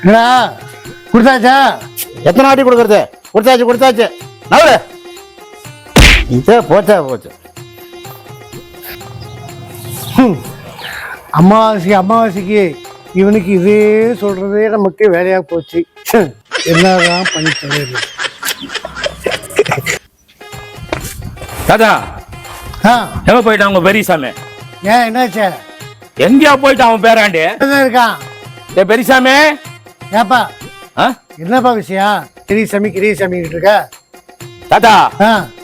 என்னடா கொடுத்தாச்சா? எத்தனை வாட்டி கொடுக்கறது? கொடுத்தாச்சு நவரு. இதே போச்சு. அமாவாசைக்கு இவனுக்கு இதே சொல்றதே நமக்கு வேலையா போச்சு. என்னதான் பண்ணி தொலைது. தாத்தா எங்க போயிட்டான் உங்க பெரியசாமி? ஏன் என்னாச்சு? எங்கேயா போயிட்டான் அவன் பேராண்டி இருக்கான். பெரியசாமி ஏப்பா என்னப்பா விஷயம்? கிரிசாமி கிட்ட இருக்க. தாத்தா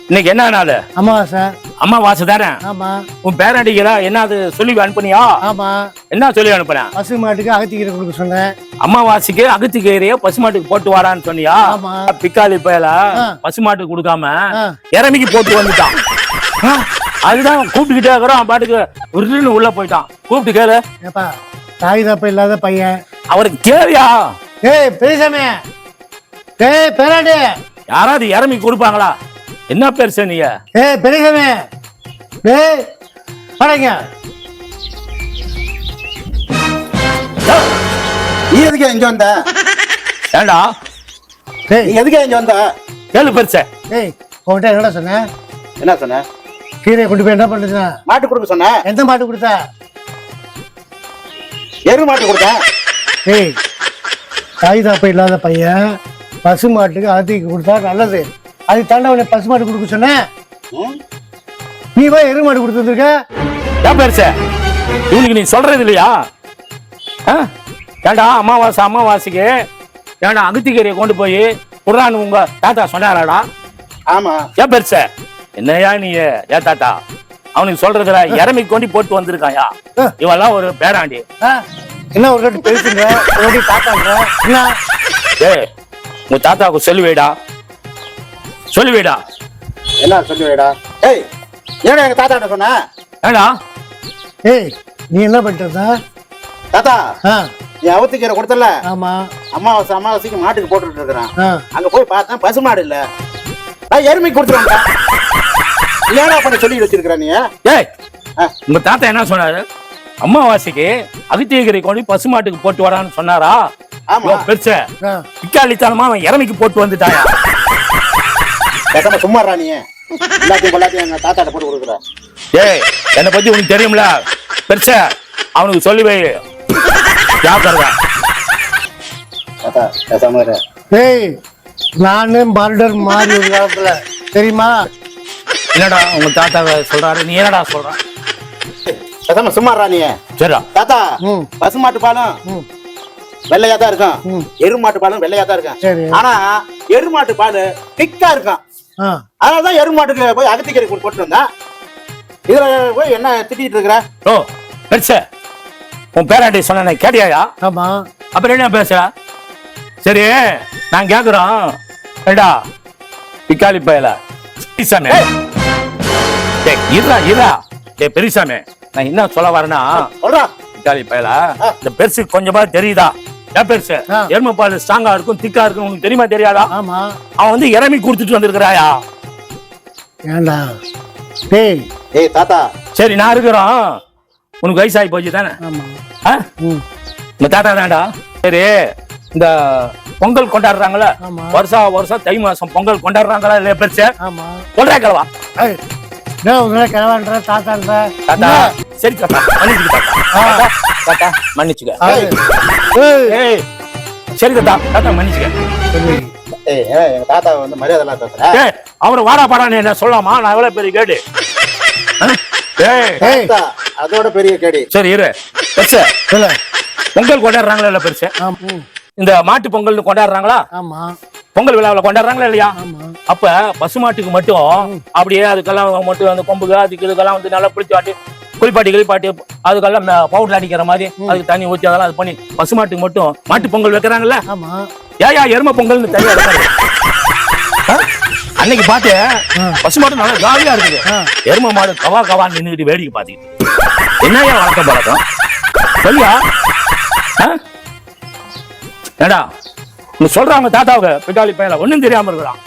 இன்னைக்கு என்ன நாள்? அமாவாசை. அமாவாசை தானே? ஆமா. உன் பேராண்டிக்கிறா என்ன அது சொல்லி அனுப்புனியா? ஆமா. என்ன சொல்லி அனுப்புறேன்? பசு மாட்டுக்கு அகத்திக்கீரை கொடுக்க சொன்னேன். அமாவாசைக்கு அகத்திக்கீரைய பசுமாட்டுக்கு போட்டு வாடான்னு சொன்னியா? ஆமா. பிக்காலி பயல பசுமாட்டுக்கு கொடுக்காம இறமிக்கு போட்டு வந்துட்டான். அதுதான் கூப்பிட்டுக்கிட்டே இருக்கிறோம். பாட்டுக்கு உருன்னு உள்ள போயிட்டான். கூப்பிட்டு கேளு. ஏப்பா தாய் தப்ப இல்லாத பையன் அவருக்கு கேளியா? ஏய் பெரியசாமி, ஏய் பேராண்டி, யாராவது இறமி கொடுப்பாங்களா? என்ன பெருசா நீங்க? ஏய் பெரியசாமி, ஏய் வாடங்க. நீ எதுக்கு இங்க வந்த? ஏண்டா நீ எதுக்கு இங்க வந்த? கேளு பெருசா. ஏய் உன்கிட்ட என்னடா சொன்ன? என்ன சொன்ன? கீரையை கொண்டு போய் என்ன பண்ணுறா? மாட்டு கொடுக்க சொன்ன. எந்த மாட்டு கொடுத்தா? எரு மாட்டு கொடுத்தேன். ஏய் தாய் தாப்ப இல்லாத பையன் பசு மாட்டுக்கு அகத்திக்கு கொடுத்தா நல்லது. அது தாண்ட உன்னை பசு மாட்டு கொடுக்க சொன்னேன். நீ போய் எரு மாட்டு கொடுத்துருக்க. ஏன் பெருசா இவனுக்கு நீ சொல்றது இல்லையா? ஏண்டா அமாவாசைக்கு ஏண்டா அகத்திக்கீரையை கொண்டு போய் குர்ஆன் உங்க தாத்தா சொன்னாராடா? ஆமா. ஏன் பெருசா என்னையா நீ? ஏன் தாத்தா அவனுக்கு சொல்றதுல இறமி கொண்டு போட்டு வந்திருக்காயா? இவெல்லாம் ஒரு பேராண்டி. என்ன ஒரு கட்டு பேசுங்க தாத்தாங்க. என்ன ஏய் உங்க தாத்தாவுக்கு சொல்லுவேடா. என்ன சொல்லுவேடா? ஏய் ஏடா எங்க தாத்தா சொன்ன? ஏடா ஏய் நீ என்ன பண்றதா? தாத்தா நீ அவத்திக்கீரை கொடுத்தல? ஆமா. அமாவாசைக்கு மாட்டுக்கு போட்டுட்டு இருக்கிறான். அங்க போய் பார்த்தா பசு மாடு இல்ல. நான் எருமைக்கு கொடுத்துருவேன். ஏடா பண்ண சொல்லி வச்சிருக்கிற நீ? ஏய் உங்க தாத்தா என்ன சொன்னாரு? அமாவாசைக்கு அகத்திக்கீரை கொண்டு பசுமாட்டுக்கு போட்டு வரான்னு சொன்னாரா? ஆமா. பெருச பிக்காளித்தனமா அவன் இறமைக்கு போட்டு வந்துட்டாயா? சும்மாறா நீ? எல்லாத்தையும் எங்க தாத்தாட்ட போட்டு கொடுக்குற. ஏய் என்னை பத்தி உனக்கு தெரியும்ல பெருச, அவனுக்கு சொல்லி வை. ஜாக்கிரதா. ஏய் நானே மர்டர் மாறி ஒரு காலத்துல தெரியுமா? என்னடா உங்க தாத்தா சொல்றாரு, நீ என்னடா சொல்ற? சும்மாறா நீ? சரிடா தாத்தா பசுமாட்டு பாலும் வெள்ளையா தான் இருக்கும், எருமாட்டு பாலும் வெள்ளையா தான் இருக்கும். ஆனா எருமாட்டு பால் திக்கா இருக்கும். அதனாலதான் எருமாட்டுக்கு போய் அகத்திக்கீரை போட்டு வந்தா. இதுல போய் என்ன திட்டிட்டு இருக்கிற? ஓ பெருச உன் பேராண்டி சொன்ன கேட்டியாயா? ஆமா. அப்புறம் என்ன பேச? சரி நான் கேக்குறோம். ஏடா பிக்காளி பயல பெரியசாமி, பெரியசாமி நான் என்ன சொல்ல வரேன்னா, பிக்காளி பயல இந்த பெருசு கொஞ்சமா தெரியுதா? ஏன் பெருசு எருமை பால் ஸ்ட்ராங்கா இருக்கும் திக்கா இருக்கும் உனக்கு தெரியுமா தெரியாதா? ஆமா. அவன் வந்து இறமி குடுத்துட்டு வந்திருக்கிறாயா? ஏண்டா ஏய் தாத்தா சரி நான் இருக்கிறோம். உனக்கு வயசாகி போச்சு தானே? இந்த தாத்தா தான்டா. சரி இந்த பொங்கல் கொண்டாடுறாங்கள வருஷம் தை மாசம் பொங்கல் கொண்டாடுறாங்களா இல்லையா பெருசு? கொண்டா கிழவா கிழவான்ற தாத்தான்ற தாத்தா. சரி தாத்தா தாத்தா மன்னிச்சுக்க. சரி தாத்தா தாத்தா மன்னிச்சுக்க. தாத்தா வந்து மரியாதை எல்லாம் பேசுறேன். அவரை வாடா பாடான்னு என்ன சொல்லாமா? நான் எவ்வளவு பெரிய கேடு. அதோட பெரிய கேடு. சரி இரு பெருசு, பொங்கல் கொண்டாடுறாங்களா இல்ல பெருசு? இந்த மாட்டு பொங்கல் கொண்டாடுறாங்களா? பொங்கல் விழாவில் கொண்டாடுறாங்களா இல்லையா? அப்ப பசுமாட்டுக்கு மட்டும் அப்படியே அதுக்கெல்லாம் மட்டும் அந்த கொம்புக்கு அதுக்கு இதுக்கெல்லாம் வந்து நல்லா குளிப்பாட்டி அதுக்கெல்லாம் பவுடர் அடிக்கிற மாதிரி அதுக்கு தண்ணி ஊற்றி அதெல்லாம் அது பண்ணி பசுமாட்டுக்கு மட்டும் மாட்டு பொங்கல் வைக்கிறாங்கல்ல? ஏயா எருமை பொங்கல்னு தனியா வைக்கிறாங்க. அன்னைக்கு பாத்து பசுமாட்டு நல்லா ஜாலியா இருக்குது. எருமை மாடு கவான்னு நின்றுட்டு வேடிக்கை பார்த்துக்கிட்டு என்னையா வழக்கம் பழக்கம் சொல்லியா? ஏடா நீ சொல்றாங்க தாத்தாவுக்கு பிக்காளி பையல ஒன்னும் தெரியாம இருக்கிறான்.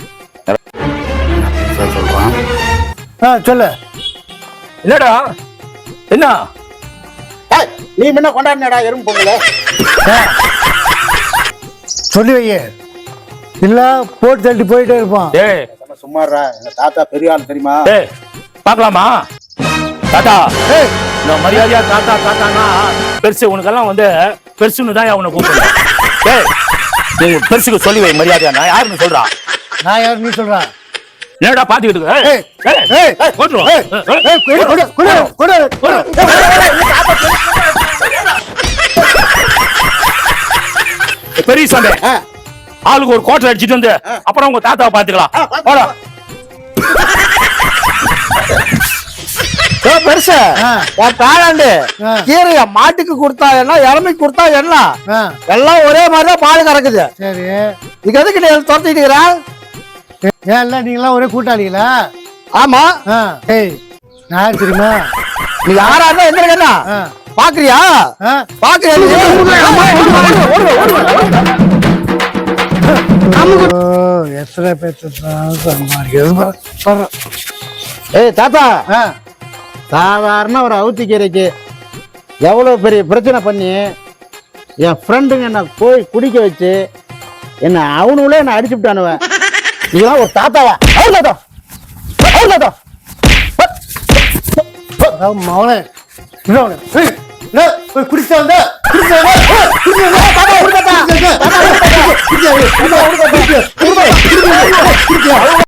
சொல்லு என்னடா? என்ன நீ முன்ன கொண்டாடினடா எறும்பு பொங்கல? சொல்லி வையே இல்ல போட்டு தள்ளி போயிட்டே இருப்பான். டேய் சும்மாறா, எங்க தாத்தா பெரிய ஆள் தெரியுமா? டேய் பார்க்கலாமா தாத்தா? ஏய், இந்த மரியாதையா தாத்தா தாத்தானா பெருசு, உனக்கெல்லாம் வந்து பெருசுன்னு தான் அவனை கூப்பிடுறேன். டேய் நீ பெருசுக்கு சொல்லி வை மரியாதையா. நான் யாருன்னு சொல்றா? நான் யாரு நீ சொல்றா? என்னடா பாத்துக்கிட்டு இருக்க? ஏய், ஏய், ஏய், ஏய், போட்டுருவா. ஏய், ஏய், கொடு, கொடு, கொடு, கொடு, கொடு. பெரிய சண்டை. ஆளுக்கு ஒரு கோட்டை அடிச்சிட்டு வந்து அப்புறம் உங்க தாத்தாவை பாத்துக்கலாம். போடா. பெருசு ஆ. உன் தாளாண்டு ஆ. கீரைய மாட்டுக்கு கொடுத்தா என்ன, இளமைக்கு கொடுத்தா என்ன, ஆ, எல்லாம் ஒரே மாதிரிதான் பால் கறக்குது. சரி. இதுக்கு எதுக்கு நீ துரத்திட்டு இருக்கிற? ஏன் இல்ல நீங்களாம் ஒரே கூட்டாளிகளா? ஆமா, ஆ, ஏய் நான் யார் தெரியுமா? நீ யாரா இருந்தா என்ன ஆ, பாக்குறியா? ஆ, பாக்குறியா நீ? ஓ, எத்தனை பேர்த்தான் சம்பாதிக்கிறது பாரு. ஏய் தாத்தா, ஆ, சாதாரண ஒரு அவுத்திக்கீரைக்கு எவ்வளவு பெரிய பிரச்சனை பண்ணி என் ஃப்ரெண்டுங்க என்ன போய் குடிக்க வச்சு என்ன அவனுங்களே என்ன அடிச்சு விட்டானுவன். இதெல்லாம் ஒரு தாத்தாவா? அவர் தாத்தா, அவர் தாத்தா. அதான் மவனே இன்னொன்னு. ஏய், என்ன? போய் குடிச்சா வந்த? குடிச்சா வந்த? குடிச்சா வந்த? தாத்தா, குடிச்சா வந்த? குடிச்சா வந்த? குடிச்சா வந்த? குடிச்சா வந்த? குடிச்சா வந்த?